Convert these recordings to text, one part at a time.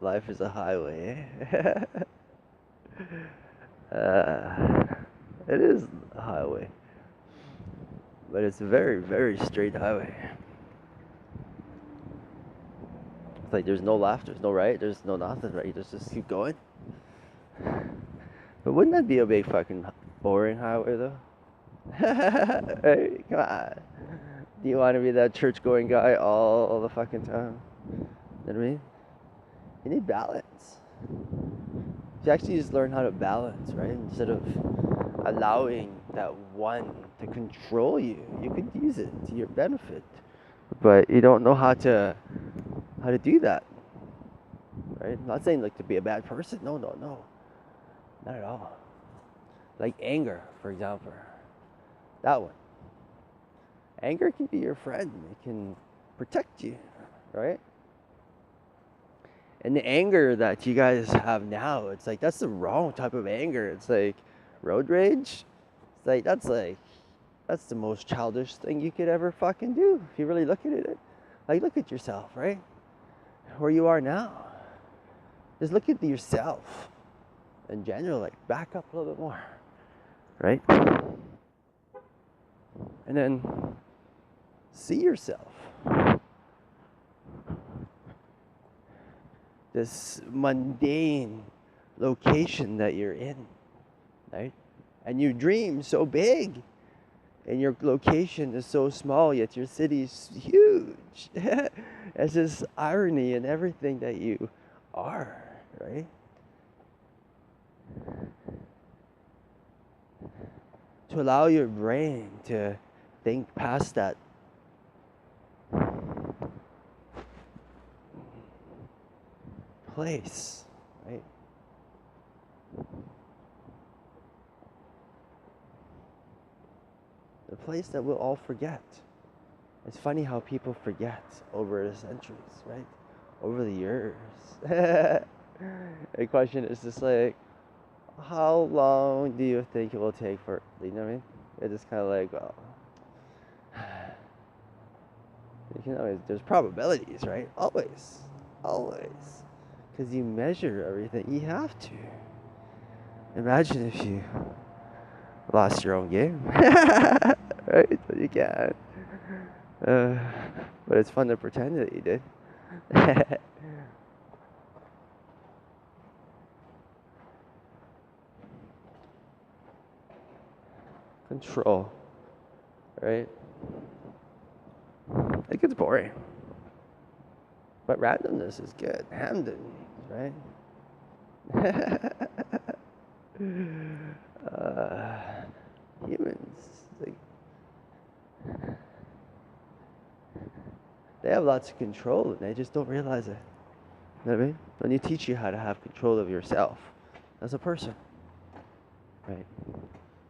Life is a highway. It is a highway, but it's a very, very straight highway. It's like there's no left, there's no right, there's no nothing, right? You just keep going. But wouldn't that be a big fucking boring highway though? Hey, come on. Do you want to be that church-going guy all the fucking time? You know what I mean? You need balance. You actually just learn how to balance, right? Instead of allowing that one to control you, you could use it to your benefit. But you don't know how to do that, right? I'm not saying like to be a bad person. No, no, no, not at all. Like anger, for example, that one. Anger can be your friend. It can protect you, right? And the anger that you guys have now, it's like that's the wrong type of anger. It's like road rage. It's like that's the most childish thing you could ever fucking do if you really look at it. Like look at yourself, right? Where you are now. Just look at yourself in general, like back up a little bit more, right? And then see yourself. This mundane location that you're in, right? And you dream so big, and your location is so small, yet your city's huge. It's just irony in everything that you are, right? To allow your brain to think past that place, right? The place that we'll all forget. It's funny how people forget over the centuries, right? Over the years. The question is just like, how long do you think it will take for, you know what I mean? It's just kind of like, well, you can always, there's probabilities, right? Always. Because you measure everything. You have to. Imagine if you lost your own game. Right? So you can't. But it's fun to pretend that you did. Control. Right? It gets boring. But randomness is good. Hamden, right? Humans, like, they have lots of control and they just don't realize it. You know what I mean? When you teach you how to have control of yourself as a person, right?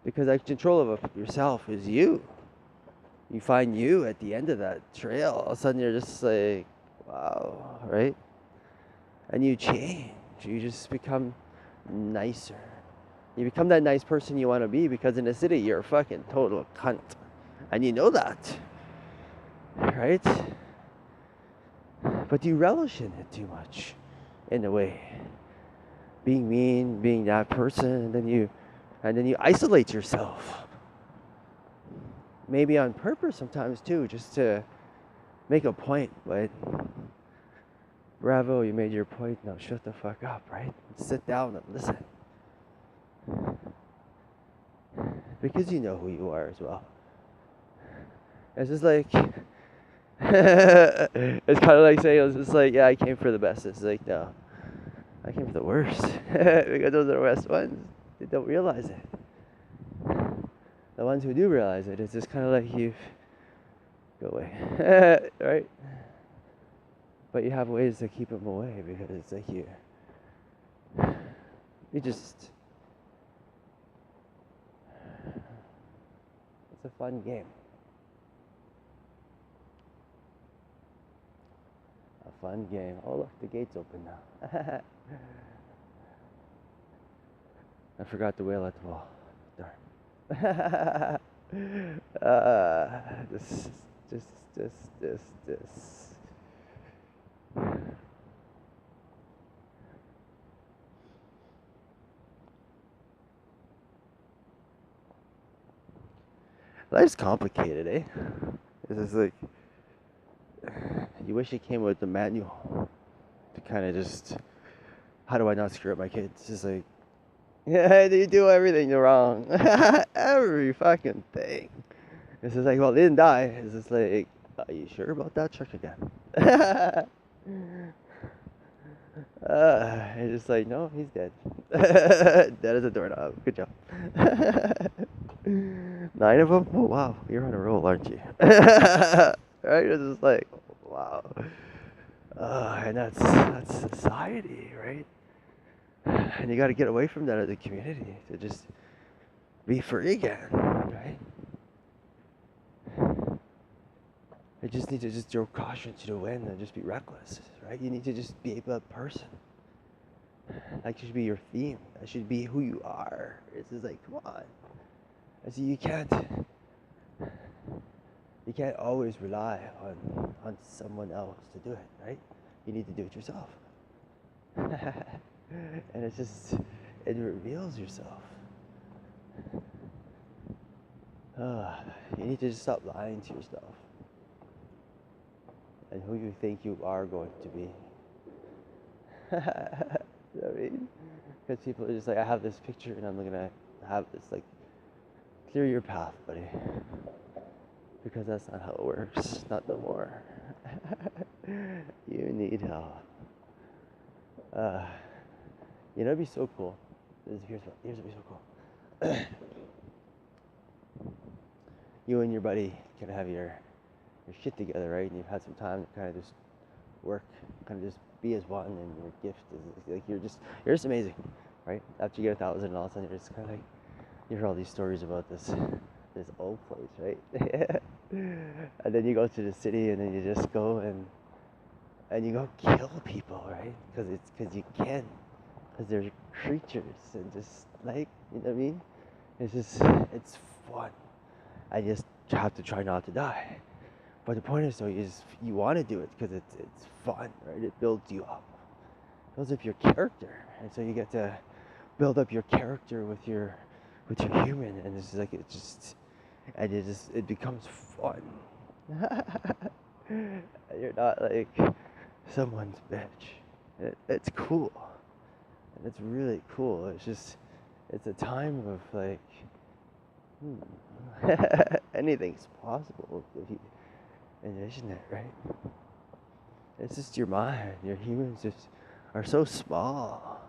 Because that control of yourself is you. You find you at the end of that trail. All of a sudden you're just like, wow, right? And you change. You just become nicer. You become that nice person you want to be because in the city you're a fucking total cunt. And you know that. Right? But you relish in it too much, in a way. Being mean, being that person, and then you isolate yourself. Maybe on purpose sometimes too, just to make a point, but bravo, you made your point, now shut the fuck up, right? Sit down and listen. Because you know who you are as well. It's just like, it's kind of like saying, it's just like, yeah, I came for the best. It's like, no, I came for the worst. Because those are the worst ones. They don't realize it. The ones who do realize it, it's just kind of like you go away, right? But you have ways to keep them away because it's like you just, it's a fun game. A fun game. Oh look, the gate's open now. I forgot the whale at the wall. Darn. This. Life's complicated, eh? It's just like, you wish it came with the manual to kind of just, how do I not screw up my kids? It's just like, yeah, you do everything wrong. Every fucking thing. It's just like, well, they didn't die. It's just like, are you sure about that? Check again. It's just like, no, he's dead. Dead as a doorknob. Good job. 9 of them? Oh, wow. You're on a roll, aren't you? Right? It's just like, wow. And that's society, right? And you got to get away from that as a community to just be free again, right? You just need to just throw caution to the wind and just be reckless, right? You need to just be a person. That should be your theme. That should be who you are. It's just like, come on. I see you can't always rely on someone else to do it, right? You need to do it yourself. And it's just, it reveals yourself. You need to just stop lying to yourself and who you think you are going to be. You know what I mean? Because people are just like, I have this picture and I'm gonna have this, like, clear your path, buddy. Because that's not how it works. Not no more. You need help. You know, it'd be so cool. Here's what'd be so cool. You and your buddy can have your shit together, right? And you've had some time to kind of just work, kind of just be as one, and your gift is like you're just amazing, right? After you get 1,000, all of a sudden you're just kind of like, you hear all these stories about this old place, right? And then you go to the city, and then you just go and you go kill people, right? Because you can, because they're creatures, and just like, you know what I mean? It's fun. I just have to try not to die. But the point is, though, you want to do it because it's fun, right? It builds you up, builds up your character, and so you get to build up your character with your human, and it's like it becomes fun. You're not like someone's bitch. It's cool, and it's really cool. It's a time of like, anything's possible if you envision it, right? It's just your mind. Your humans just are so small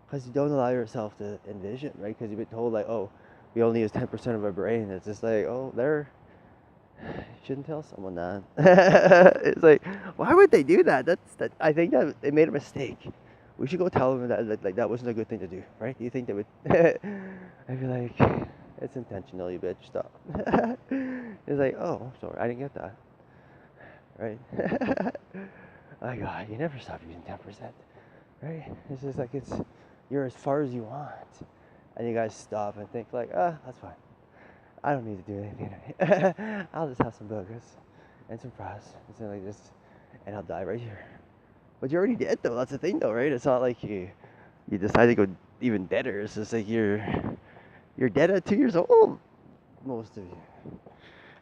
because you don't allow yourself to envision, right? Because you've been told, like, oh, we only use 10% of our brain. It's just like, oh, you shouldn't tell someone that. It's like, why would they do that? I think that they made a mistake. We should go tell them that like that wasn't a good thing to do, right? Do you think they would? I'd be like, it's intentional, you bitch. Stop. It's like, oh, sorry, I didn't get that. Right? My God, you never stop using 10%, right? It's just like you're as far as you want, and you guys stop and think like, that's fine. I don't need to do anything. I'll just have some burgers and some fries and something like this, and I'll die right here. But you're already dead, though. That's the thing, though, right? It's not like you decide to go even deader. It's just like you're dead at 2 years old, most of you.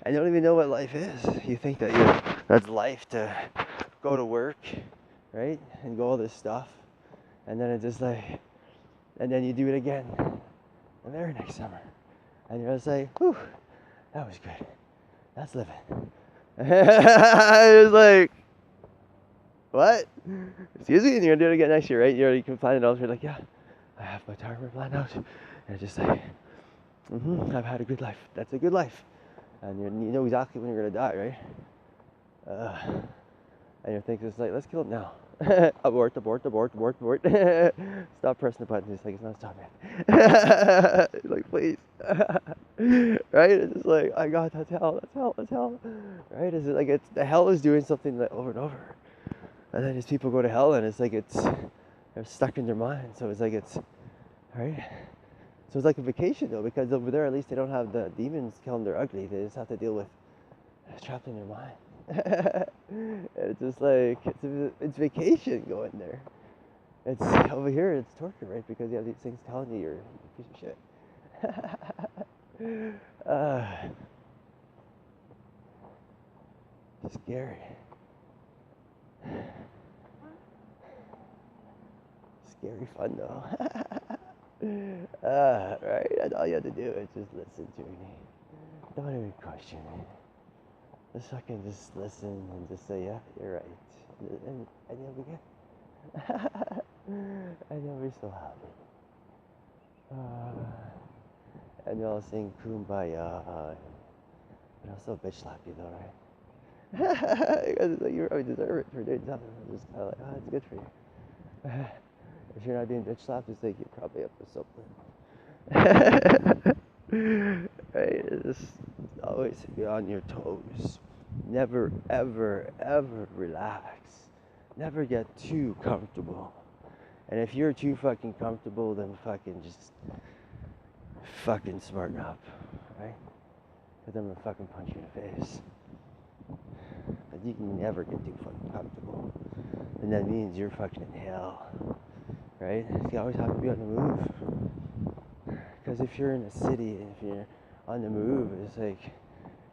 And you don't even know what life is. You think that that's life to go to work, right? And go all this stuff. And then it's just like, and then you do it again the very next summer. And you're just like, whew, that was good. That's living. It's like, what? Excuse me? And you're going to do it again next year, right? You already can plan it out. You're like, yeah, I have my retirement plan out. And it's just like, I've had a good life. That's a good life. And you know exactly when you're going to die, right? And you're thinking, it's like, let's kill it now. Abort. Stop pressing the button. It's like, it's not stopping yet. It's like, please. Right? It's just like, I got that's hell. Right? Is it like the hell is doing something like over and over. And then these people go to hell, and it's like they're stuck in their mind. So it's like right? So it's like a vacation, though, because over there, at least they don't have the demons killing them. They're ugly. They just have to deal with trapped in their mind. It's just like, it's vacation going there. It's over here, it's torture, right? Because you have these things telling you you're a piece of shit. Scary. Scary fun though. Right? And all you have to do is just listen to me. Don't even question it. Just fucking just listen and just say, yeah, you're right. And you'll be good. And you'll be so happy. And you'll sing Kumbaya. But I'll still bitch slap you though, right? Because it's like you really deserve it for doing something. I'm just kind of like, it's good for you. If you're not being bitch slapped, it's like you're probably up to something. Right? Just always be on your toes. Never, ever, ever relax. Never get too comfortable. And if you're too fucking comfortable, then fucking just fucking smarten up, right? Because I'm gonna fucking punch you in the face. But you can never get too fucking comfortable. And that means you're fucking in hell, right? You always have to be on the move. Because if you're in a city and if you're on the move, it's like,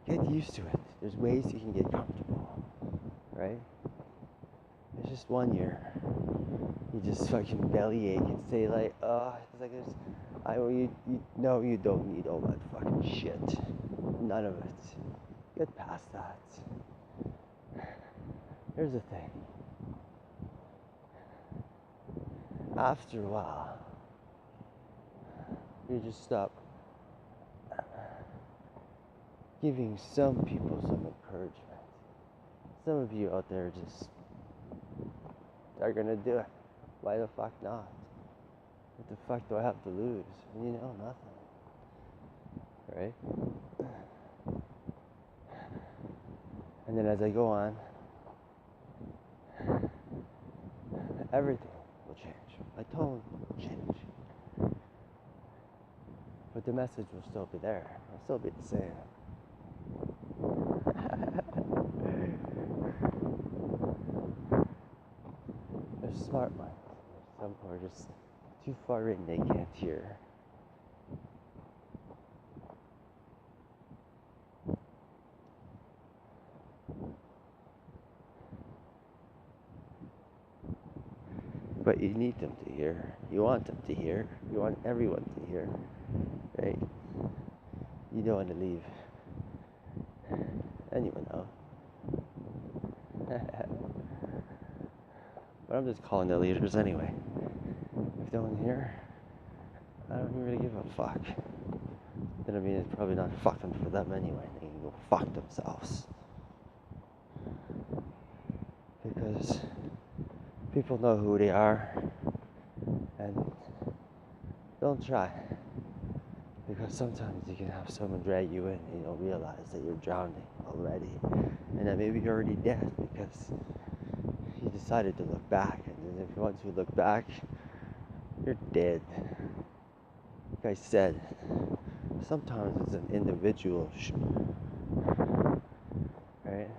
get used to it. There's ways you can get comfortable, right? It's just 1 year. You just fucking bellyache and say like, it's like this. No, you don't need all that fucking shit. None of it. Get past that. Here's the thing. After a while, you just stop giving some people some encouragement. Some of you out there just are gonna do it. Why the fuck not? What the fuck do I have to lose? You know, nothing. Right? And then as I go on, everything will change. My tone will change. But the message will still be there. It'll still be the same. There's smart minds. Some who are just too far in, they can't hear. But you need them to hear. You want them to hear. You want everyone to hear. Right? You don't want to leave anyone out. But I'm just calling the leaders anyway. If no one here, I don't really give a fuck. Then I mean, it's probably not fucking for them anyway. They can go fuck themselves. Because people know who they are. And don't try. Because sometimes you can have someone drag you in and you don't realize that you're drowning already. And that maybe you're already dead because you decided to look back. And if once you look back, you're dead. Like I said, sometimes it's an individual right?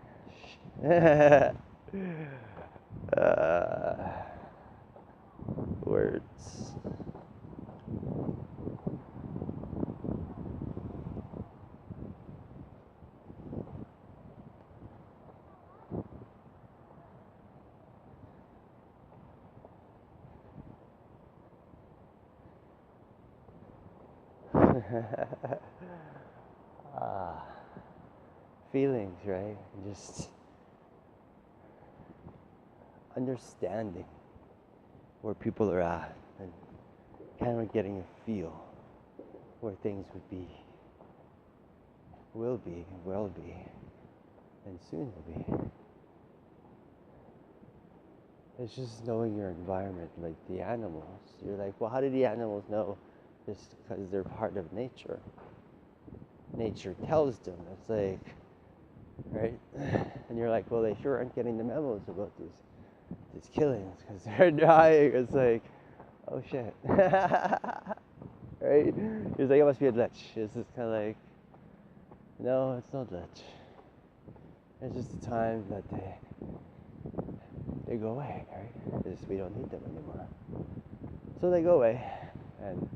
Words. Feelings, right? Just understanding where people are at and kind of getting a feel where things would be, will be, and soon will be. It's just knowing your environment, like the animals. You're like, well, how do the animals know? Just because they're part of nature. Nature tells them. It's like, right? And you're like, well, they sure aren't getting the memos about these killings because they're dying. It's like, oh shit. Right? It's like, it must be a glitch. It's just kind of like, no, it's no glitch. It's just a time that they go away, right? Because we don't need them anymore. So they go away, and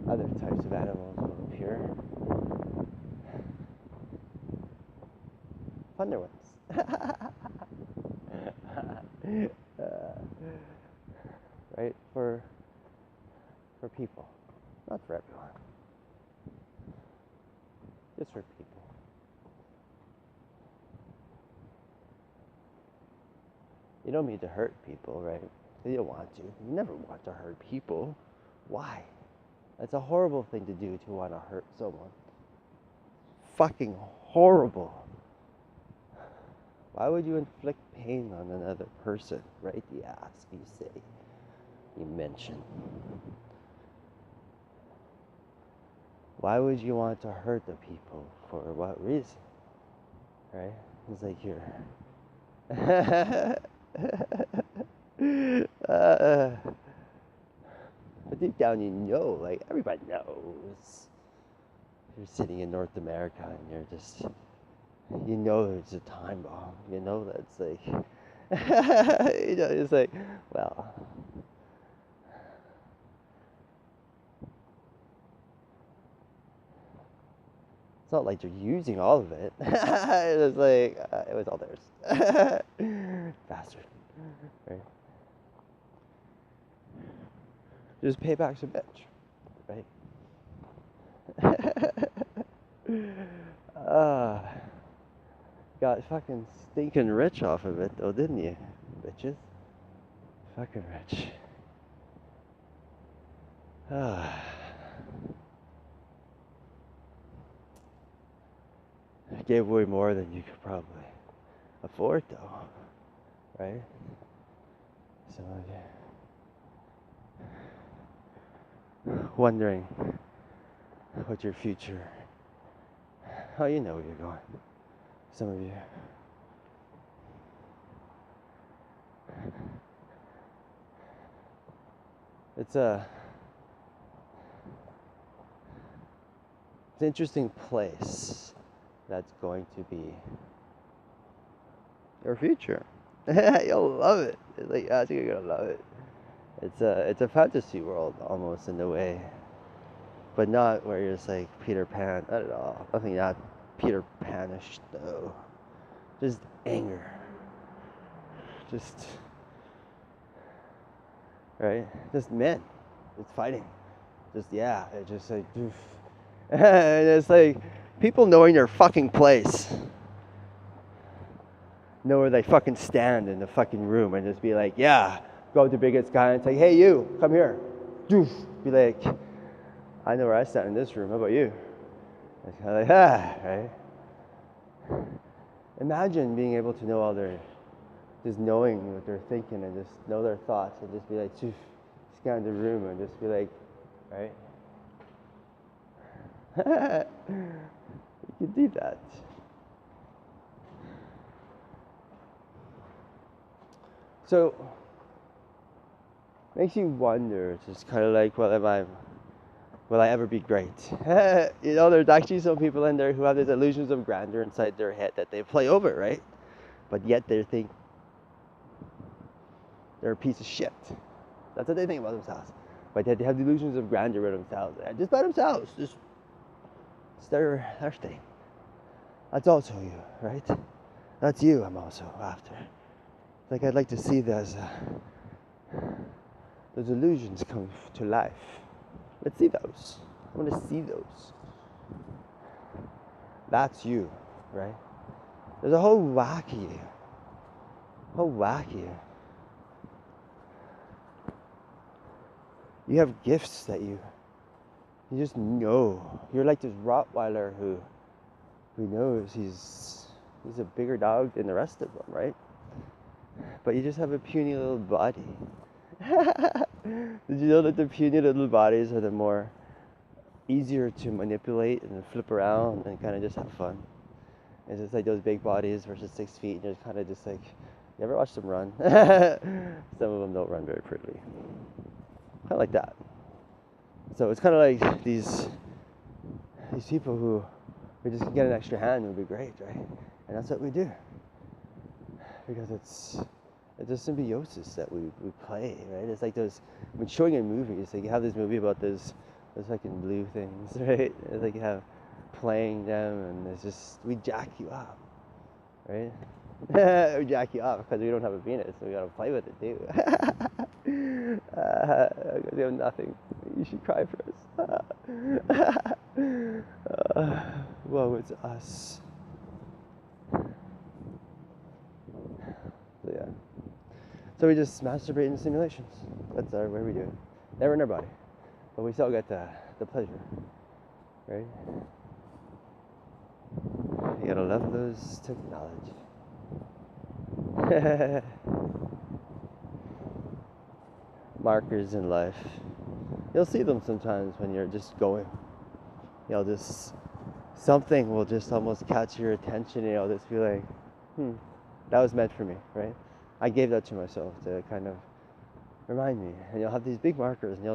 other types of animals will appear. Funner ones. Right? For people. Not for everyone. Just for people. You don't mean to hurt people, right? You don't want to. You never want to hurt people. Why? That's a horrible thing to do, to want to hurt someone. Fucking horrible. Why would you inflict pain on another person? Right? You ask, you say, you mention. Why would you want to hurt the people? For what reason? Right? It's like you're... but deep down you know, like everybody knows. You're sitting in North America and you're just, you know it's a time bomb. You know that's like, you know, it's like, well, it's not like you're using all of it. It was like, it was all theirs. Bastard. Right? Just pay back some bitch. Right? Got fucking stinking rich off of it though, didn't you? Bitches. Fucking rich. I gave away more than you could probably afford though. Right? So wondering what your future, how you know where you're going. Some of you. It's an interesting place that's going to be your future. You'll love it. It's like, I think you're gonna love it. It's a fantasy world almost in a way, but not where you're just like Peter Pan. Not at all. Nothing that Peter Panish though. Just anger. Just right. Just men. Just fighting. Just yeah. It's just like, and it's like people knowing their fucking place. Know where they fucking stand in the fucking room and just be like, yeah, go to the biggest guy and say, hey, you, come here. Doof. Be like, I know where I stand in this room. How about you? It's kind of like, right? Imagine being able to know all their, just knowing what they're thinking and just know their thoughts and just be like, doof, scan the room and just be like, right? You can do that. So, makes you wonder, it's just kind of like, well, will I ever be great? You know, there's actually some people in there who have these illusions of grandeur inside their head that they play over, right? But yet they think they're a piece of shit. That's what they think about themselves. But yet they have delusions of grandeur by themselves. Just by themselves. Just, it's their thing. That's also you, right? That's you I'm also after. Like I'd like to see those illusions come to life. Let's see those. I want to see those. That's you, right? There's a whole wacky. You have gifts that you just know. You're like this Rottweiler who knows he's a bigger dog than the rest of them, right? But you just have a puny little body. Did you know that the puny little bodies are the more easier to manipulate and flip around and kind of just have fun? It's just like those big bodies versus 6 feet, and you're kind of just like, you ever watch them run? Some of them don't run very prettily. Kind of like that. So it's kind of like these people who we just get an extra hand would be great, right? And that's what we do. Because it's a symbiosis that we play, right? It's like those, when showing in movies, like you have this movie about those fucking blue things, right? It's like you have playing them and it's just, we jack you up, right? Or jack you off because we don't have a penis, so we gotta play with it too. Because we have nothing. You should cry for us. Woe is us. So yeah. So we just masturbate in simulations. That's our way we do it. Never in our body, but we still get the pleasure, right? You gotta love those technology. Markers in life. You'll see them sometimes when you're just going. Just something will just almost catch your attention. You'll just be like, that was meant for me, right? I gave that to myself to kind of remind me. And you'll have these big markers, and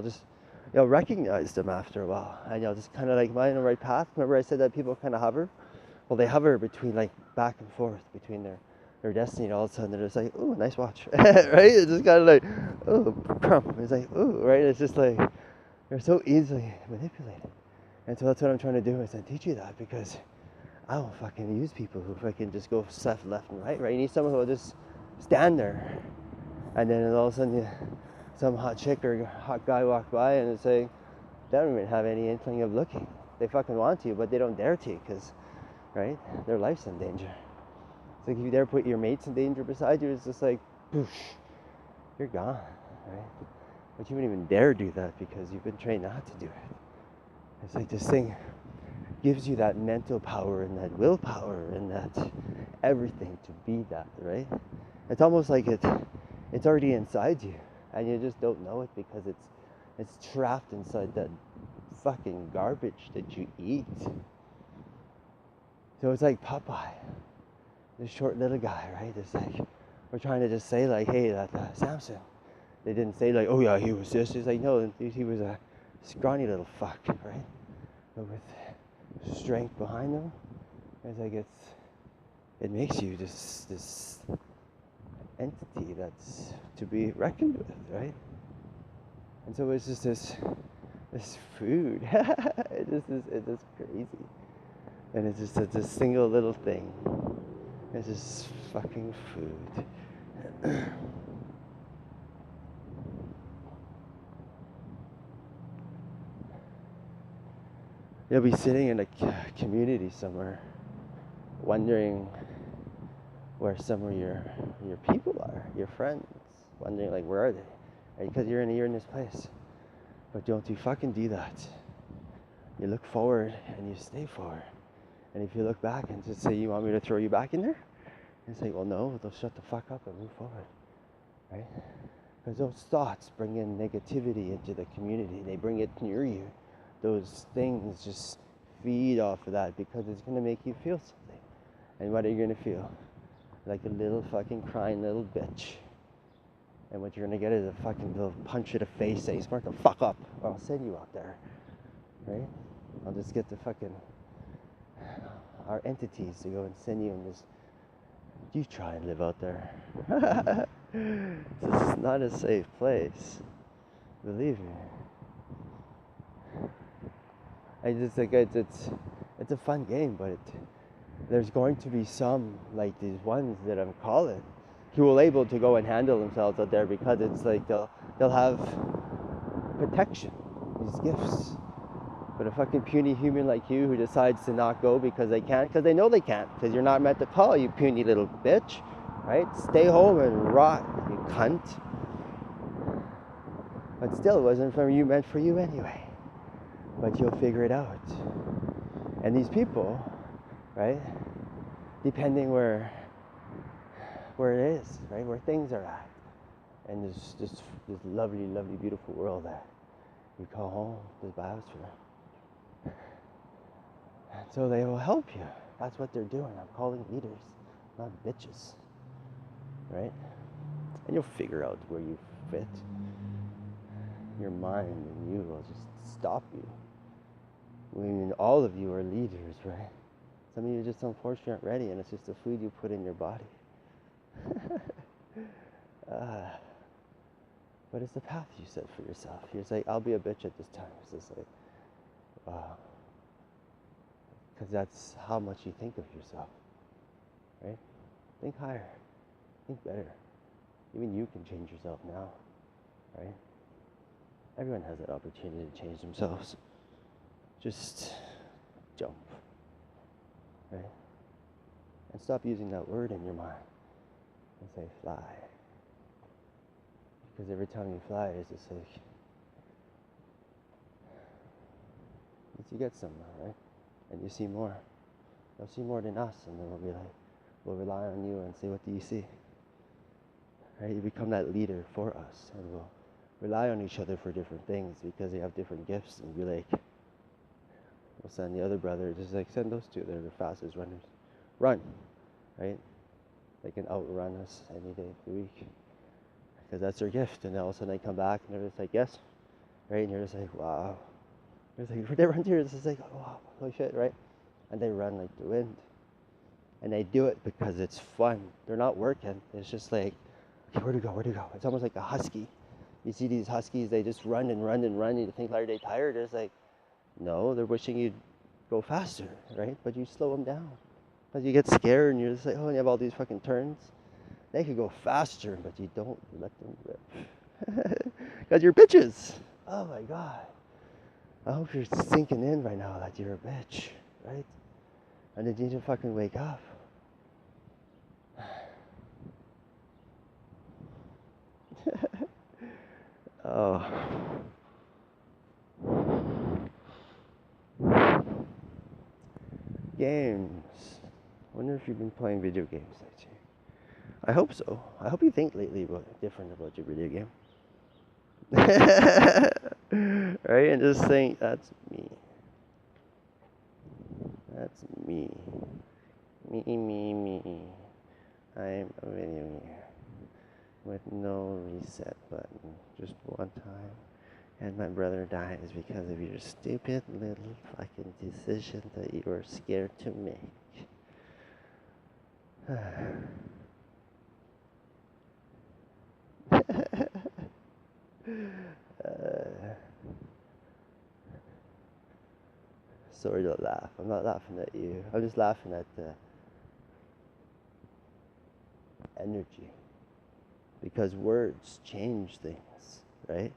you'll recognize them after a while, and you'll just kind of like, am I on the right path? Remember I said that people kind of hover? Well, they hover between, like, back and forth between their destiny, and all of a sudden they're just like, ooh, nice watch. Right? It's just kind of like, ooh, crump. It's like, ooh, right? It's just like, they're so easily manipulated. And so that's what I'm trying to do, is I teach you that, because I don't fucking use people who fucking just go left and right? You need someone who will just stand there, and then all of a sudden some hot chick or hot guy walk by, and it's like, they don't even have any inkling of looking. They fucking want to, but they don't dare to, because, right, their life's in danger. It's like if you dare put your mates in danger beside you, it's just like, boosh, you're gone, right? But you wouldn't even dare do that because you've been trained not to do it. It's like this thing gives you that mental power and that willpower and that everything to be that, right? It's almost like it's already inside you, and you just don't know it because it's trapped inside that fucking garbage that you eat. So it's like Popeye, this short little guy, right? It's like, we're trying to just say like, hey, that Samson. They didn't say like, oh yeah, he was this. It's like, no, he was a scrawny little fuck, right? But with strength behind them, it's like it makes you this entity that's to be reckoned with, right? And so it's just this food. It's just crazy. And it's just a single little thing. It's just fucking food. You'll be sitting in a community somewhere, wondering where some of your people are, your friends, wondering like, where are they? Right? Because you're in this place. But don't you fucking do that. You look forward and you stay forward. And if you look back and just say, you want me to throw you back in there? And say, well, no, they'll shut the fuck up and move forward, right? Because those thoughts bring in negativity into the community. They bring it near you. Those things just feed off of that because it's going to make you feel something. And what are you going to feel? Like a little fucking crying little bitch. And what you're going to get is a fucking little punch to the face saying, smart the fuck up, or I'll send you out there, right? I'll just get the fucking, our entities to go and send you in this. You try and live out there. This is not a safe place. Believe me. I just think it's a fun game, but there's going to be some, like these ones that I'm calling, who will able to go and handle themselves out there because it's like they'll have protection, these gifts. But a fucking puny human like you who decides to not go because they can't, because they know they can't, because you're not meant to call, you puny little bitch, right? Stay home and rot, you cunt. But still, it wasn't meant for you anyway. But you'll figure it out. And these people, right, depending where it is, right, where things are at, and this lovely, lovely, beautiful world that we call home, this biosphere. And so they will help you. That's what they're doing. I'm calling leaders, not bitches, right? And you'll figure out where you fit. Your mind and you will just stop you. I mean, all of you are leaders, right? Some of you just unfortunately aren't ready, and it's just the food you put in your body. But it's the path you set for yourself. You're like, I'll be a bitch at this time. It's just like, wow. Because that's how much you think of yourself, right? Think higher. Think better. Even you can change yourself now, right? Everyone has that opportunity to change themselves. Just jump, right? And stop using that word in your mind and say fly. Because every time you fly, it's just like, once you get somewhere, right? And you see more. They'll see more than us, and then we'll be like, we'll rely on you and say, what do you see? Right? You become that leader for us, and we'll rely on each other for different things because they have different gifts, and be like, we'll send the other brother, just like, send those two, they're the fastest runners. Run, right? They can outrun us any day of the week because that's their gift, and then all of a sudden they come back and they're just like, yes, right? And you're just like, wow. It's like, they run to it's just like, oh, wow, holy shit, right? And they run like the wind. And they do it because it's fun. They're not working. It's just like, okay, where to go, where to go? It's almost like a husky. You see these huskies, they just run and run and run. You think, are they tired? It's like, no, they're wishing you'd go faster, right? But you slow them down. Because you get scared and you're just like, oh, and you have all these fucking turns. They could go faster, but you don't let them rip. Because you're bitches. Oh my God. I hope you're sinking in right now that you're a bitch, right? And you need to fucking wake up. Oh. Games. I wonder if you've been playing video games lately. I hope so. I hope you think lately different about your video game. Right? And just think, that's me. That's me. Me. I'm a video game with no reset button. Just one time. And my brother dies because of your stupid little fucking decision that you were scared to make. Sorry to laugh. I'm not laughing at you. I'm just laughing at the energy. Because words change things, right?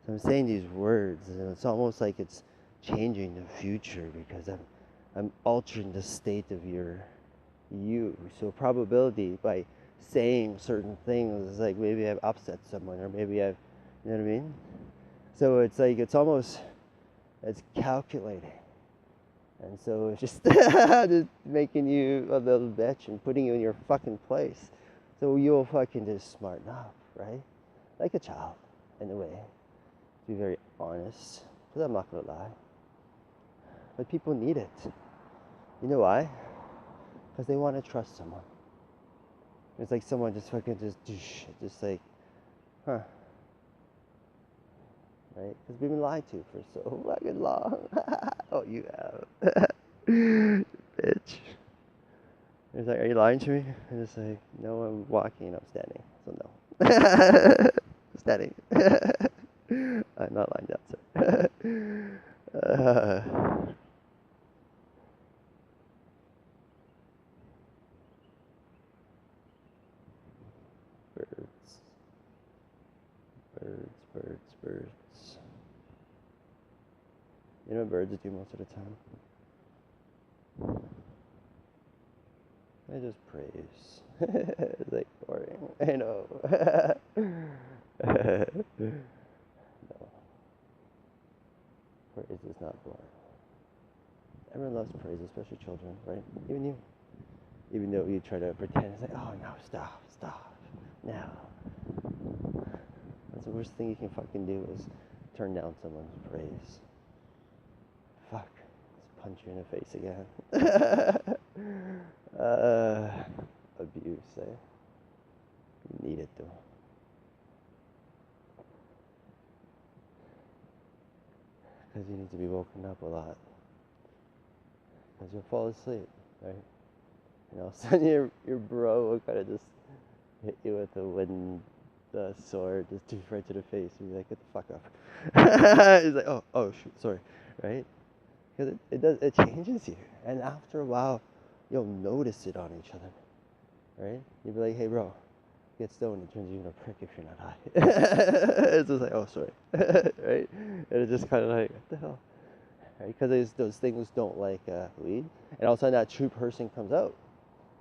So I'm saying these words, and it's almost like it's changing the future because I'm altering the state of you. So probability by saying certain things is like maybe I've upset someone, or maybe I've, you know what I mean? So it's like it's calculating. And so it's just making you a little bitch and putting you in your fucking place. So you'll fucking just smarten up, right? Like a child, in a way. To be very honest. Because I'm not going to lie. But people need it. You know why? Because they want to trust someone. It's like someone just fucking just like, huh. Right? Because we've been lied to for so fucking long. Oh, you have. Bitch. It's like, are you lying to me? And it's like, no, I'm walking and I'm standing. So no. Standing. I'm not lying down, sir. Birds. You know what birds do most of the time? They just praise. It's like boring. I know. No. Praise is not boring. Everyone loves praise, especially children, right? Even you. Even though you try to pretend, it's like, oh no, stop. No. That's the worst thing you can fucking do is turn down someone's praise. Fuck. Let's punch you in the face again. Abuse, eh? You need it though. Because you need to be woken up a lot. Because you'll fall asleep, right? And all of a sudden your bro will kind of just hit you with the sword just right to the face. You'll be like, get the fuck up. He's like, oh shoot, sorry, right? Because it changes you. And after a while, you'll notice it on each other. right? You'd be like, hey bro, get stoned. It turns you into a prick if you're not high. It's just like, oh sorry, right? And it's just kind of like, what the hell, right? Because those things don't like weed, and all of a sudden that true person comes out.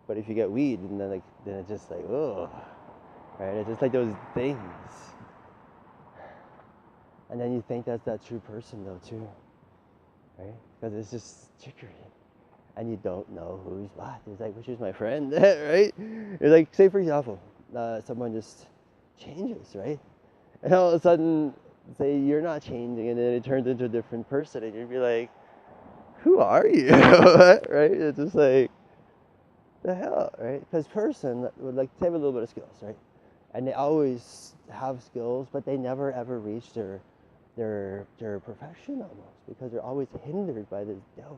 But if you get weed, and then it's just like, oh, right? It's just like those things, and then you think that's that true person though too, right? Because it's just trickery. And you don't know who's what. It's like, which is my friend, right? It's like, say for example, someone just changes, right? And all of a sudden, say you're not changing, and then it turns into a different person, and you'd be like, who are you, right? It's just like, the hell, right? Because person would like to have a little bit of skills, right? And they always have skills, but they never ever reach their perfection almost, because they're always hindered by this doubt.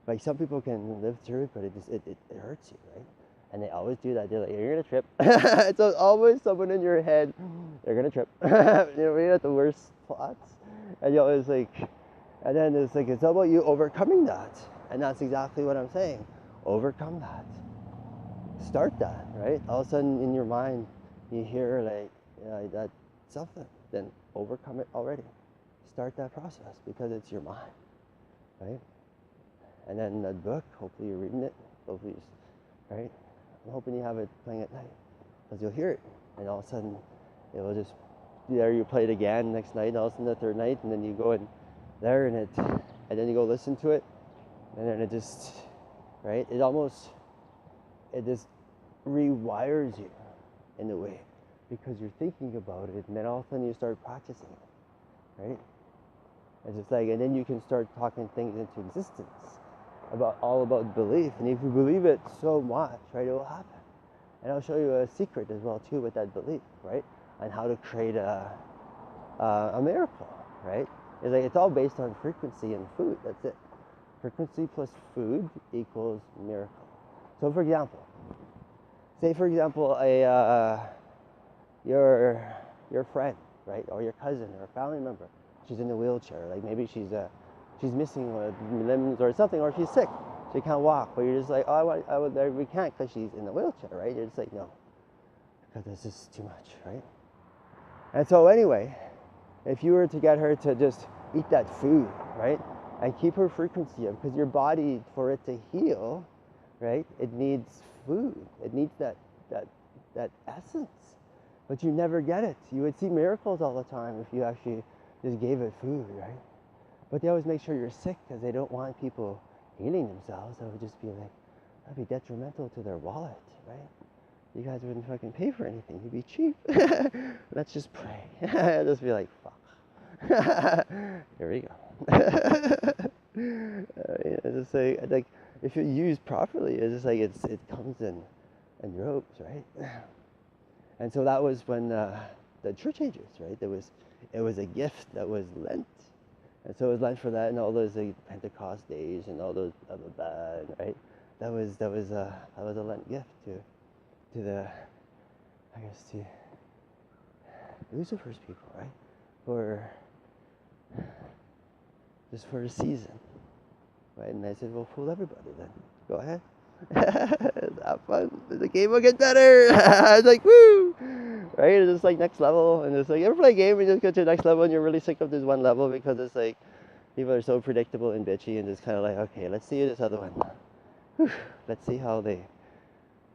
Like some people can live through it, but it hurts you, right? And they always do that. They're like, you're gonna trip. So always someone in your head, you're gonna trip. You know, you're at the worst spots, and you always like, and then it's like it's all about you overcoming that, and that's exactly what I'm saying. Overcome that. Start that, right? All of a sudden in your mind, you hear like that something, then overcome it already. Start that process because it's your mind, right? And then that book, hopefully you're reading it, hopefully, right? I'm hoping you have it playing at night, because you'll hear it, and all of a sudden, it will just, there you play it again next night, and all of a sudden the third night, and then you go in there, and then you go listen to it, and then it just, right? It just rewires you in a way, because you're thinking about it, and then all of a sudden you start practicing it, right? It's just like, and then you can start talking things into existence. All about belief, and if you believe it so much, right, it will happen. And I'll show you a secret as well too with that belief, right, on how to create a miracle, right? It's like it's all based on frequency and food. That's it. Frequency plus food equals miracle. So for example, say for example your friend, right, or your cousin or a family member, she's in a wheelchair, like maybe she's missing limbs or something, or she's sick, she can't walk, but you're just like, oh, we can't because she's in the wheelchair, right? You're just like, no, because this is too much, right? And so anyway, if you were to get her to just eat that food, right, and keep her frequency up, because your body, for it to heal, right, it needs food, it needs that essence, but you never get it. You would see miracles all the time if you actually just gave it food, right? But they always make sure you're sick because they don't want people healing themselves. That would just be like, that'd be detrimental to their wallet, right? You guys wouldn't fucking pay for anything. You'd be cheap. Let's just pray. I'd just be like, fuck. Here we go. It's just like if you use properly, it's just like it comes in ropes, right? And so that was when the church ages, right? It was a gift that was lent. And so it was lent for that, and all those Pentecost days, and all those blah blah blah, right? That was a lent gift to the, I guess, to Lucifer's people, right? Just for a season, right? And I said, well, fool everybody then. Go ahead. Have fun. The game will get better. I was like, woo! Right? It's just like next level, and it's like, you ever play a game and you just get to the next level and you're really sick of this one level because it's like people are so predictable and bitchy, and just kind of like, okay, let's see this other one. Whew, let's see how they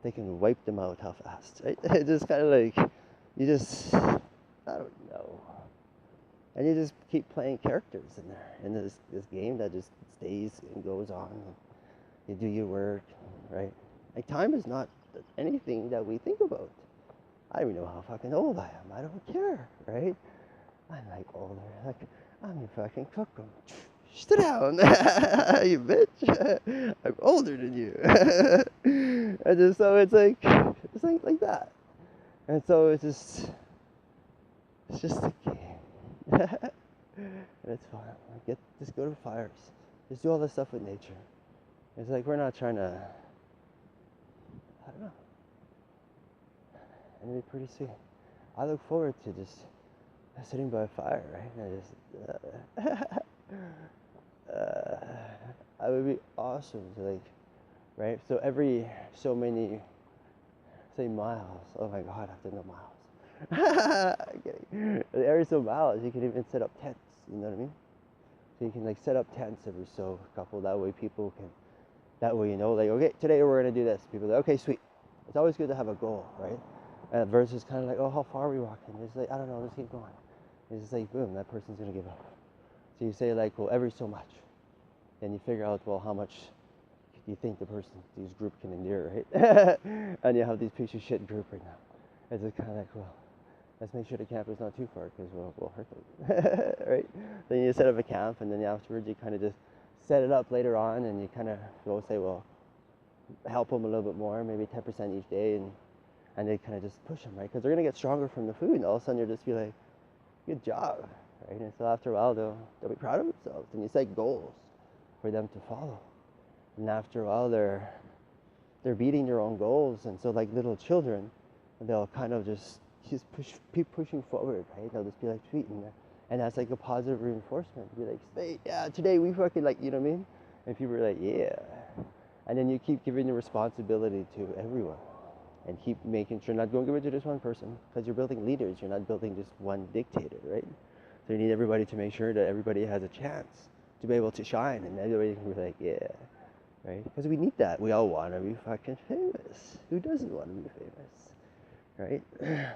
can wipe them out, how fast, right? It's just kind of like, you just, I don't know. And you just keep playing characters in there, in this game that just stays and goes on. You do your work, right? Like, time is not anything that we think about. I don't even know how fucking old I am. I don't care, right? I'm like older. Like, I'm your fucking cook. Sit down, you bitch. I'm older than you. And just, so it's like that. And so it's just a game. And it's fun. Just go to fires. Just do all this stuff with nature. It's like we're not trying to, I don't know. And it'll be pretty sweet. I look forward to just sitting by a fire, right? And I just, it would be awesome to, like, right? So every so many say miles. Oh my God, I have to know miles. I'm kidding. The area's so miles, you can even set up tents. You know what I mean? So you can like set up tents every so couple. That way people can. That way you know, like, okay, today we're gonna do this. People are like, okay, sweet. It's always good to have a goal, right? Versus kind of like, oh, how far are we walking? It's like, I don't know, let's keep going. It's just like, boom, that person's gonna give up. So you say like, well, every so much. Then you figure out, well, how much do you think this group can endure, right? And you have these piece of shit group right now. It's just kind of like, well, let's make sure the camp is not too far because we'll hurt them, right? Then you set up a camp, and then afterwards you kind of just set it up later on, and you kind of go say, well, help them a little bit more, maybe 10% each day, and they kind of just push them, right? Because they're gonna get stronger from the food, and all of a sudden you'll just be like, good job, right? And so after a while they'll be proud of themselves, and you set goals for them to follow. And after a while they're beating their own goals, and so like little children, they'll kind of just keep pushing forward, right? They'll just be like, sweet, and that's like a positive reinforcement. Be like, hey, yeah, today we fucking, like, you know what I mean? And people are like, yeah. And then you keep giving the responsibility to everyone, and keep making sure not going to give it to just one person, because you're building leaders. You're not building just one dictator, right? So you need everybody to make sure that everybody has a chance to be able to shine, and everybody can be like, yeah, right? Because we need that. We all want to be fucking famous. Who doesn't want to be famous, right?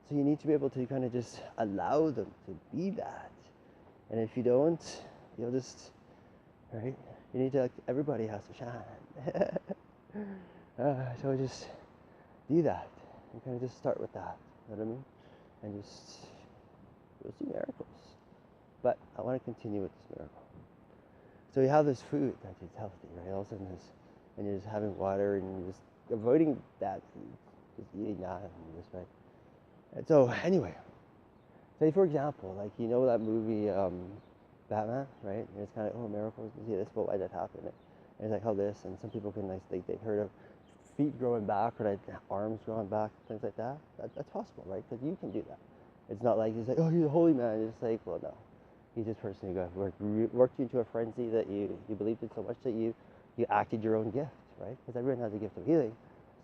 So you need to be able to kind of just allow them to be that. And if you don't, you'll just, right? You need to, like, everybody has to shine. So just do that. And kind of just start with that. You know what I mean? And just, you'll see miracles. But I want to continue with this miracle. So you have this food that is healthy, right? All of a sudden and you're just having water, and you're just avoiding bad food. Just eating that, and just, right? And so anyway, say for example, like, you know that movie Batman, right? And it's kind of, oh, miracles, you see this, but why did that happen? And it's like how this, and some people can, like, they've heard of feet growing back, or like arms growing back, things like that. That's possible, right? Because you can do that. It's not like he's like, oh, he's a holy man. It's like, well, no, he's just person who got worked you into a frenzy that you believed in so much that you acted your own gift, right? Because everyone has a gift of healing.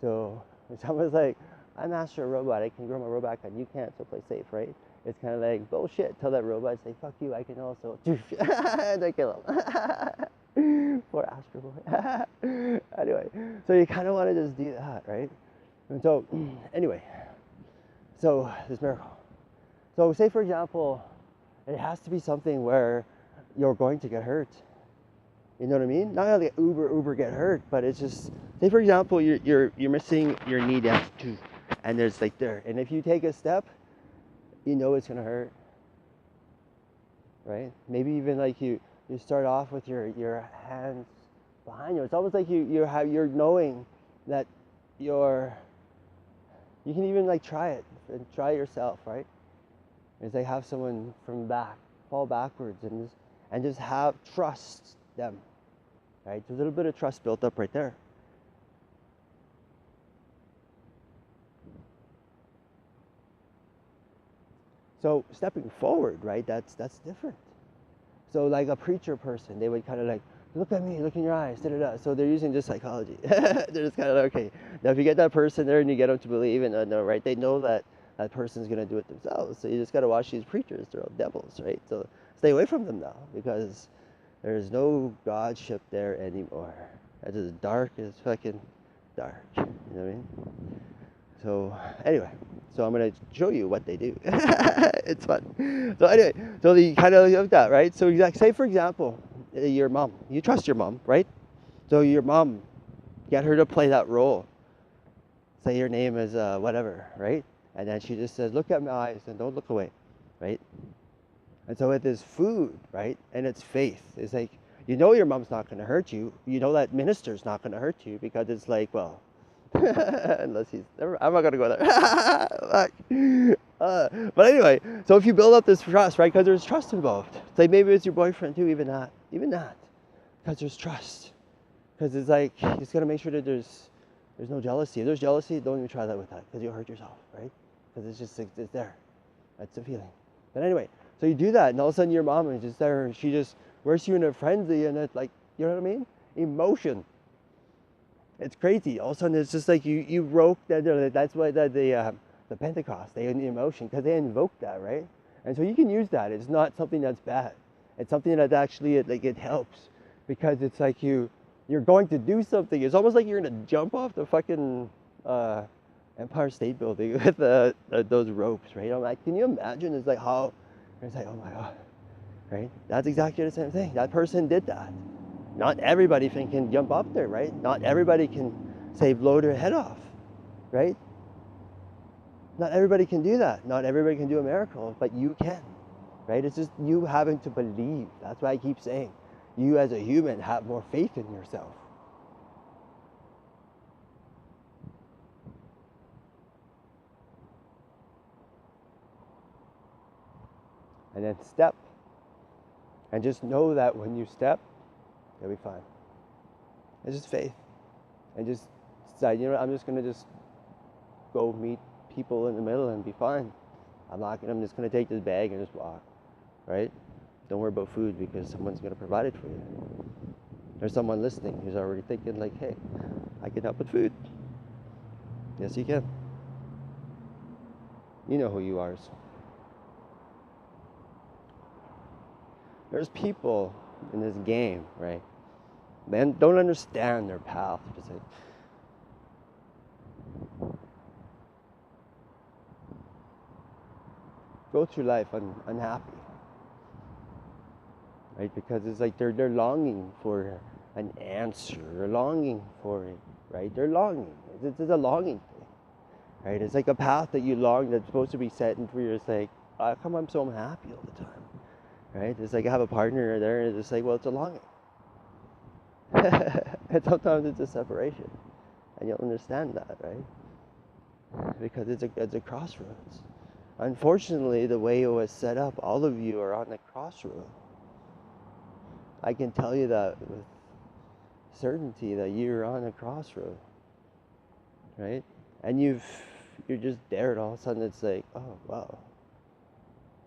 So when someone's like, I master a robot, I can grow my robot, and you can't, so play safe, right? It's kind of like, bullshit. Tell that robot, say, fuck you, I can also, and I kill him. Poor Astro Boy. Anyway, so you kind of want to just do that, right? And so, anyway, so this miracle. So say, for example, it has to be something where you're going to get hurt. You know what I mean? Not like uber get hurt, but it's just, say for example, you're missing your knee down tooth, and there's like there, and if you take a step, you know it's gonna hurt, right? Maybe even like you start off with your hands behind you. It's almost like you're knowing that you can even like try it and try it yourself, right? It's like have someone from back fall backwards and just have trust them, right? There's a little bit of trust built up right there. So stepping forward, right? That's different. So like a preacher person, they would kind of like, look at me, look in your eyes, da da da. So they're using just psychology. They're just kind of like, okay. Now if you get that person there and you get them to believe and know, right? They know that person's gonna do it themselves. So you just gotta watch these preachers. They're all devils, right? So stay away from them now, because there's no godship there anymore. That's as dark as fucking dark. You know what I mean? So anyway, so I'm gonna show you what they do. It's fun. So anyway, so you kind of look that, right? So say for example, your mom. You trust your mom, right? So your mom, get her to play that role. Say your name is whatever, right? And then she just says, look at my eyes and don't look away, right? And so with this food, right, and it's faith, it's like, you know your mom's not going to hurt you. You know that minister's not going to hurt you, because it's like, well, unless he's, I'm not going to go there. But anyway, so if you build up this trust, right, because there's trust involved. It's like maybe it's your boyfriend too, even that, because there's trust. Because it's like, you just got to make sure that there's no jealousy. If there's jealousy, don't even try that with that, because you'll hurt yourself, right? Because it's just, it's there. That's the feeling. But anyway, so you do that, and all of a sudden your mom is just there, and she just works you in a frenzy, and it's like, you know what I mean? Emotion. It's crazy. All of a sudden, it's just like you broke that. That's why the Pentecost, they in the emotion, because they invoked that, right? And so you can use that. It's not something that's bad. It's something that actually it helps, because it's like you're going to do something. It's almost like you're gonna jump off the fucking Empire State Building with those ropes, right? I'm like, can you imagine? It's like how it's like, oh my god, right? That's exactly the same thing. That person did that. Not everybody can jump up there, right? Not everybody can say blow their head off, right? Not everybody can do that. Not everybody can do a miracle, but you can, right? It's just you having to believe. That's why I keep saying, you as a human have more faith in yourself. And then step. And just know that when you step, you'll be fine. It's just faith. And just decide, you know, I'm just gonna just go meet people in the middle and be fine. I'm just gonna take this bag and just walk, right? Don't worry about food, because someone's gonna provide it for you. There's someone listening who's already thinking like, hey, I can help with food. Yes, you can. You know who you are. So. There's people in this game, right? They don't understand their path. Just like, go through life unhappy, right? Because it's like they're longing for an answer, they're longing for it, right? They're longing. It's a longing thing, right? It's like a path that you long that's supposed to be set, and where you're just like, how come I'm so unhappy all the time, right? It's like I have a partner there, and it's just like, well, it's a longing. And sometimes it's a separation, and you'll understand that, right? Because it's a crossroads. Unfortunately, the way it was set up, all of you are on the crossroad. I can tell you that with certainty, that you're on a crossroad, right? And you're just there, and all of a sudden it's like, oh wow,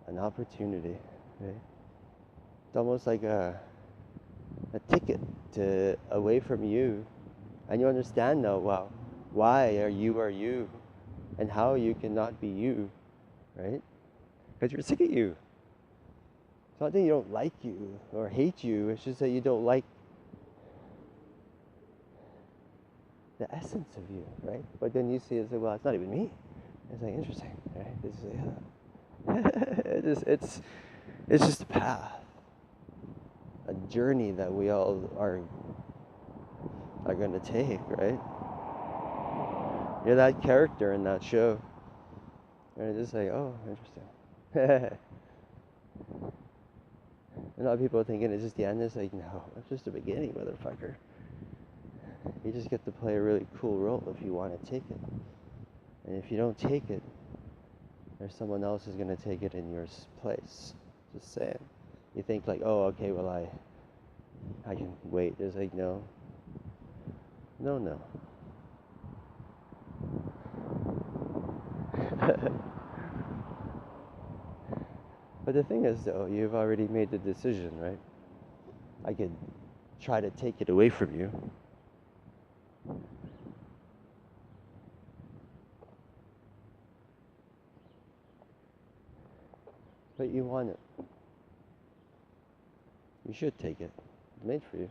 an opportunity, right? It's almost like a ticket to away from you, and you understand now, wow, why are you, and how you cannot be you, right? Because you're sick of you. It's not that you don't like you or hate you, it's just that you don't like the essence of you, right? But then you see it and say, well, it's not even me. It's like, interesting, right? This is it's just a path, a journey that we all are going to take, right? You're that character in that show, and it's just like, oh, interesting. A lot of people are thinking it's just the end. It's like, no, it's just the beginning, motherfucker. You just get to play a really cool role if you want to take it. And if you don't take it, there's someone else who's going to take it in your place. Just saying. You think like, oh, okay, well, I can wait. It's like, no. No. But the thing is, though, you've already made the decision, right? I could try to take it away from you. But you want it. You should take it. It's made for you.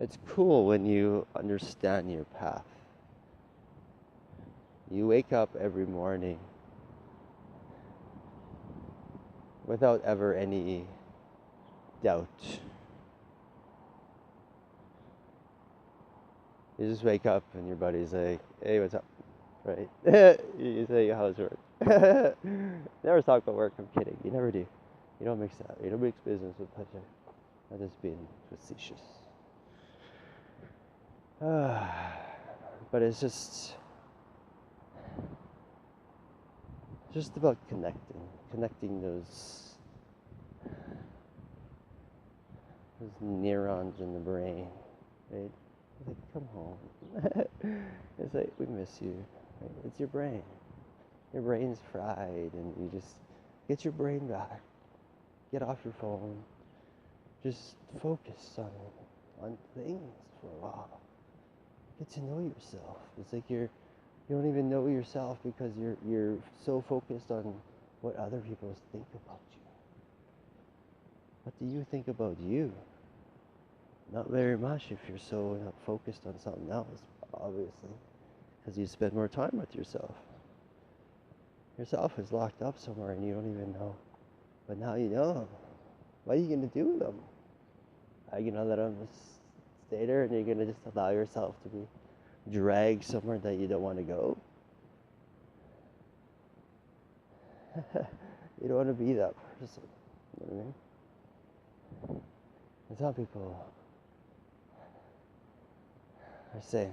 It's cool when you understand your path. You wake up every morning without ever any doubt. You just wake up and your buddy's like, hey, what's up? Right? You say, how's work? Never talk about work, I'm kidding. You never do. You don't mix that. You don't mix business with pleasure. I'm just being facetious. But it's just about connecting those neurons in the brain, right? It's like, come home. It's like, we miss you. Right? It's your brain. your brain's fried, and you just get your brain back. Get off your phone. Just focus on things for a while. Get to know yourself. It's like you don't even know yourself because you're so focused on what other people think about you. What do you think about you? Not very much if you're so focused on something else, obviously, because you spend more time with yourself. Yourself is locked up somewhere and you don't even know. But now you know. What are you going to do with them? Are you going to let them just stay there and you're going to just allow yourself to be dragged somewhere that you don't want to go? You don't want to be that person. You know what I mean? And some people are saying,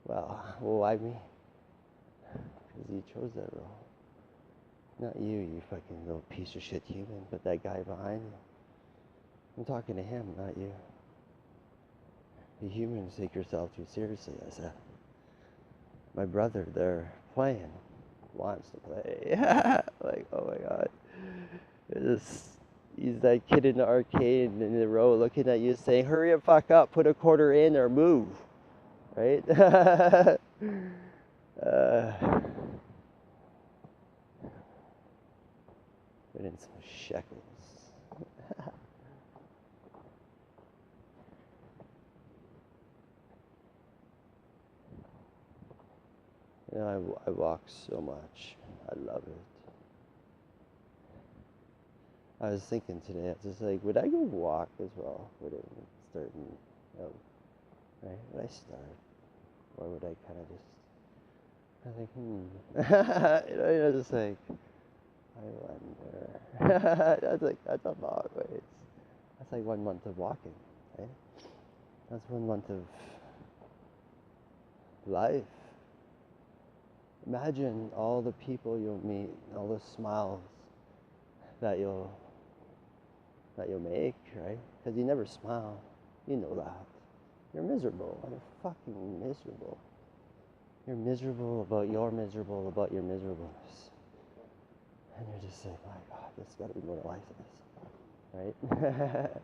well, why me? Because you chose that role. Not you, you fucking little piece of shit human, but that guy behind you. I'm talking to him, not you. You humans take yourself too seriously, I said. My brother, they're playing, wants to play. Like, oh my god. He's that kid in the arcade in the row looking at you saying, hurry up, fuck up, put a quarter in or move. Right? Put in some shekels. You know, I walk so much. I love it. I was thinking today, I was just like, would I go walk as well? Would it start, right? Would I start? Or would I kind of just, I think, you know, just like, I wonder. That's a long ways. That's like 1 month of walking, right? That's 1 month of life. Imagine all the people you'll meet, all the smiles that you'll make, right? Because you never smile. You know that. You're miserable. You're fucking miserable. You're miserable about your miserableness. And you're just like, my God, there's got to be more to life than this, right?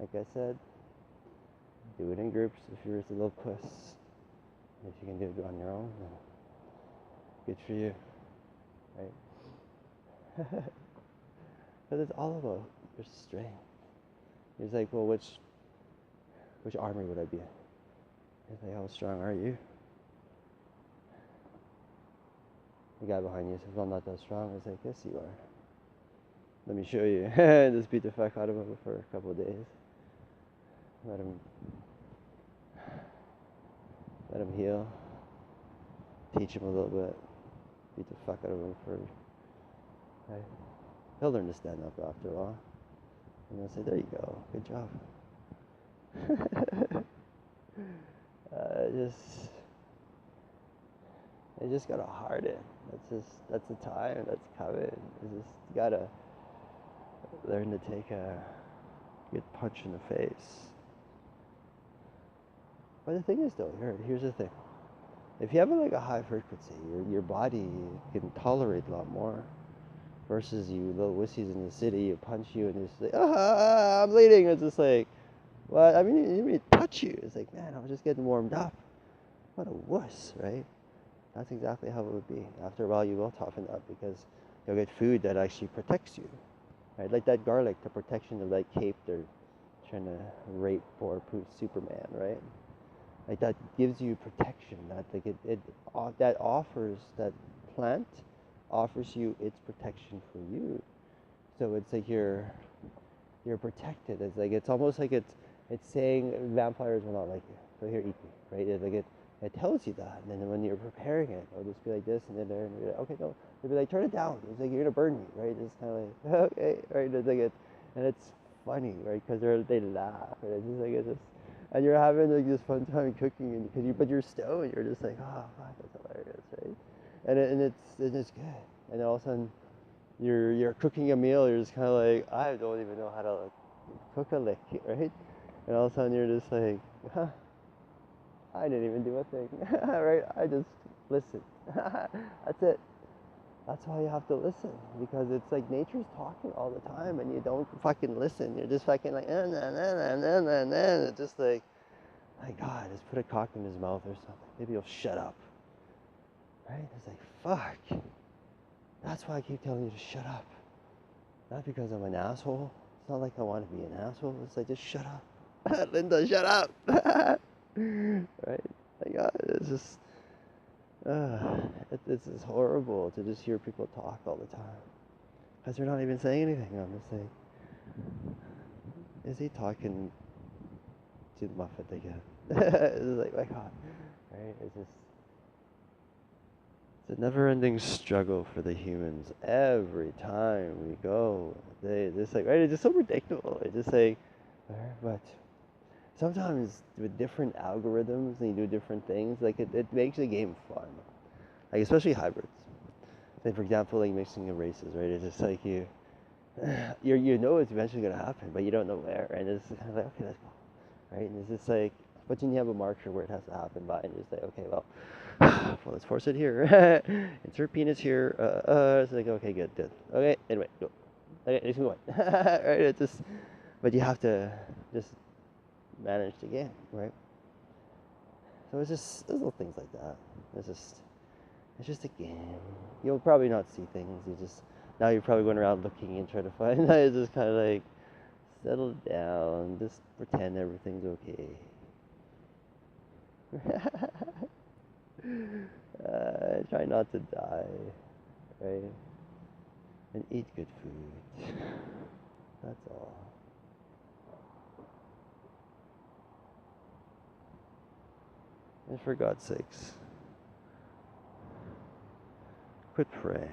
Like I said, do it in groups if you're a little puss. If you can do it on your own, then good for you, right? But it's all about your strength. He's like, well, which army would I be in? He's like, how strong are you? The guy behind you says, well, I'm not that strong. He's like, yes, you are. Let me show you. Just beat the fuck out of him for a couple of days. Let him heal. Teach him a little bit. Beat the fuck out of him for, right? He'll learn to stand up after a while. And they'll say, there you go, good job. You just gotta harden. That's the time that's coming. You just gotta learn to take a good punch in the face. But the thing is though, here's the thing. If you have like a high frequency, your body can tolerate a lot more. Versus you little wussies in the city, you punch you and it's like, I'm bleeding. It's just like, what? I mean, it didn't even touch you. It's like, man, I was just getting warmed up. What a wuss, right? That's exactly how it would be. After a while, you will toughen up because you'll get food that actually protects you, right? Like that garlic, the protection of that cape they're trying to rape or poof Superman, right? Like that gives you protection. That like that offers, that plant offers you its protection for you. So it's like you're protected. It's like it's almost like it's saying vampires will not like you. So here, eat me, right? It's like it tells you that. And then when you're preparing it, it'll just be like this and then there, and you're like, okay, no. They'll be like, turn it down. It's like you're gonna burn me, right? It's kind of like, okay, right? It's like and it's funny, right? Because they laugh, and it's just like it's just. And you're having like this fun time cooking, and but you're stoned. You're just like, oh, fuck, that's hilarious, right? And it's good. And all of a sudden, you're cooking a meal. You're just kind of like, I don't even know how to cook a lick, right? And all of a sudden, you're just like, huh, I didn't even do a thing, right? I just Listen. That's it. That's why you have to listen, because it's like nature's talking all the time and you don't fucking listen. You're just fucking like, nah, nah, nah, nah, nah, nah. It's just like, my God, just put a cock in his mouth or something. Maybe he'll shut up. Right? It's like, fuck. That's why I keep telling you to shut up. Not because I'm an asshole. It's not like I want to be an asshole. It's like, just shut up. Linda, shut up. Right? Like, it's just, it's just horrible to just hear people talk all the time. Because they're not even saying anything. I'm just like, is he talking to the Muppet again? It's like, my God. Right? It's just, it's a never-ending struggle for the humans every time we go. They just like, right? It's just so predictable. It's just like, but sometimes with different algorithms and you do different things, like it makes the game fun. Like especially hybrids. Say for example, like mixing the races, right? It's just like you know it's eventually gonna happen, but you don't know where, and it's kind of like, okay, let's go, right? And it's just like, but then you have a marker where it has to happen by, and you just say, okay, well, let's force it here. Insert penis here. It's like, okay, good. Okay, anyway, go. Okay, next one. Right? It's just, but you have to just manage the game, right? So it's just little things like that. It's just a game. You'll probably not see things. Now you're probably going around looking and trying to find. It's just kind of like, settle down. Just pretend everything's okay. Try not to die, right? And eat good food. That's all. And for God's sakes, quit praying.